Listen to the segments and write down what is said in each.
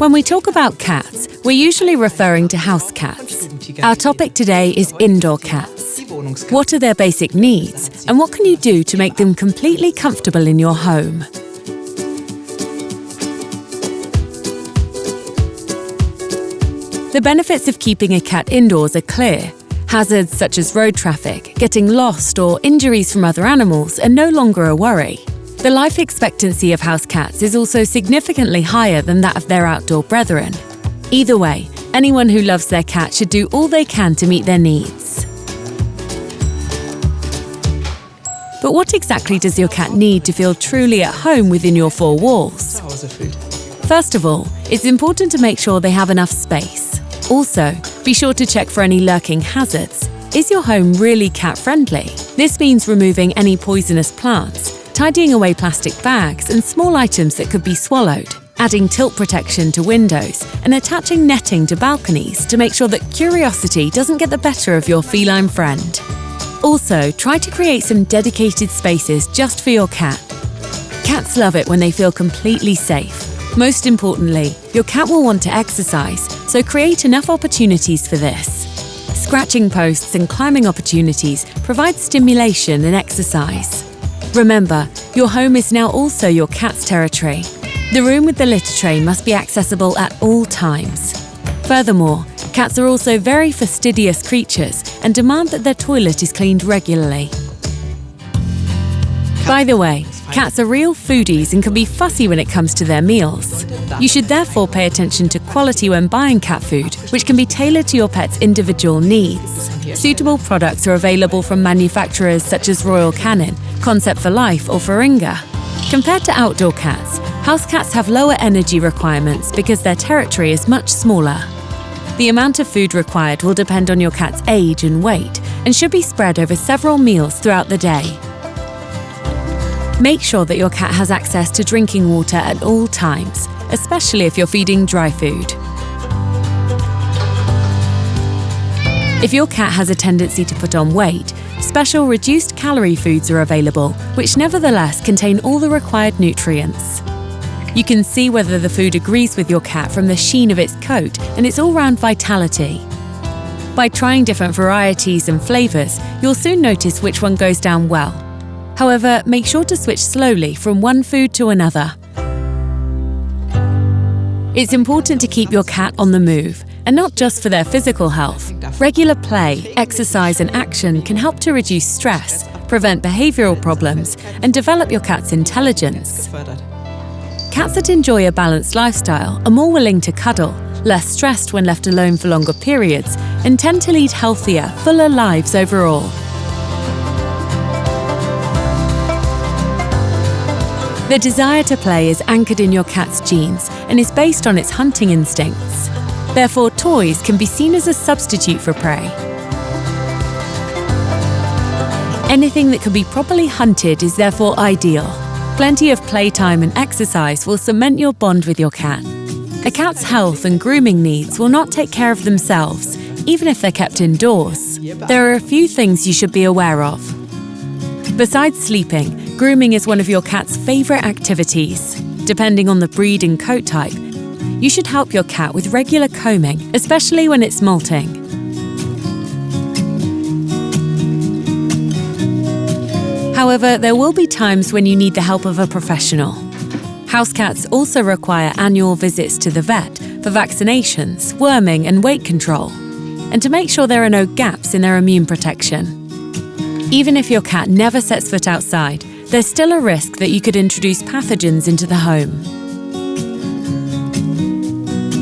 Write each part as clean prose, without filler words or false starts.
When we talk about cats, we're usually referring to house cats. Our topic today is indoor cats. What are their basic needs, and what can you do to make them completely comfortable in your home? The benefits of keeping a cat indoors are clear. Hazards such as road traffic, getting lost, or injuries from other animals are no longer a worry. The life expectancy of house cats is also significantly higher than that of their outdoor brethren. Either way, anyone who loves their cat should do all they can to meet their needs. But what exactly does your cat need to feel truly at home within your four walls? First of all, it's important to make sure they have enough space. Also, be sure to check for any lurking hazards. Is your home really cat-friendly? This means removing any poisonous plants, tidying away plastic bags and small items that could be swallowed, adding tilt protection to windows, and attaching netting to balconies to make sure that curiosity doesn't get the better of your feline friend. Also, try to create some dedicated spaces just for your cat. Cats love it when they feel completely safe. Most importantly, your cat will want to exercise, so create enough opportunities for this. Scratching posts and climbing opportunities provide stimulation and exercise. Remember, your home is now also your cat's territory. The room with the litter tray must be accessible at all times. Furthermore, cats are also very fastidious creatures and demand that their toilet is cleaned regularly. By the way, cats are real foodies and can be fussy when it comes to their meals. You should therefore pay attention to quality when buying cat food, which can be tailored to your pet's individual needs. Suitable products are available from manufacturers such as Royal Canin, Concept for Life or Faringa. Compared to outdoor cats, house cats have lower energy requirements because their territory is much smaller. The amount of food required will depend on your cat's age and weight and should be spread over several meals throughout the day. Make sure that your cat has access to drinking water at all times, especially if you're feeding dry food. If your cat has a tendency to put on weight, special reduced calorie foods are available, which nevertheless contain all the required nutrients. You can see whether the food agrees with your cat from the sheen of its coat and its all-round vitality. By trying different varieties and flavours, you'll soon notice which one goes down well. However, make sure to switch slowly from one food to another. It's important to keep your cat on the move, and not just for their physical health. Regular play, exercise and action can help to reduce stress, prevent behavioural problems, and develop your cat's intelligence. Cats that enjoy a balanced lifestyle are more willing to cuddle, less stressed when left alone for longer periods, and tend to lead healthier, fuller lives overall. The desire to play is anchored in your cat's genes and is based on its hunting instincts. Therefore, toys can be seen as a substitute for prey. Anything that can be properly hunted is therefore ideal. Plenty of playtime and exercise will cement your bond with your cat. A cat's health and grooming needs will not take care of themselves, even if they're kept indoors. There are a few things you should be aware of. Besides sleeping, grooming is one of your cat's favourite activities. Depending on the breed and coat type, you should help your cat with regular combing, especially when it's molting. However, there will be times when you need the help of a professional. House cats also require annual visits to the vet for vaccinations, worming and weight control, and to make sure there are no gaps in their immune protection. Even if your cat never sets foot outside, there's still a risk that you could introduce pathogens into the home.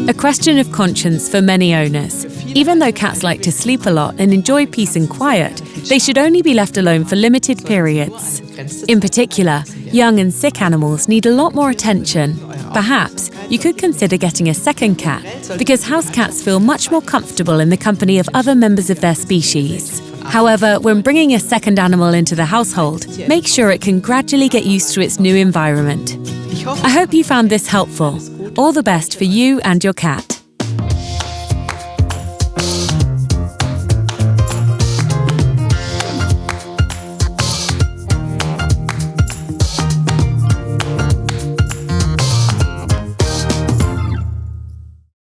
A question of conscience for many owners. Even though cats like to sleep a lot and enjoy peace and quiet, they should only be left alone for limited periods. In particular, young and sick animals need a lot more attention. Perhaps you could consider getting a second cat, because house cats feel much more comfortable in the company of other members of their species. However, when bringing a second animal into the household, make sure it can gradually get used to its new environment. I hope you found this helpful. All the best for you and your cat.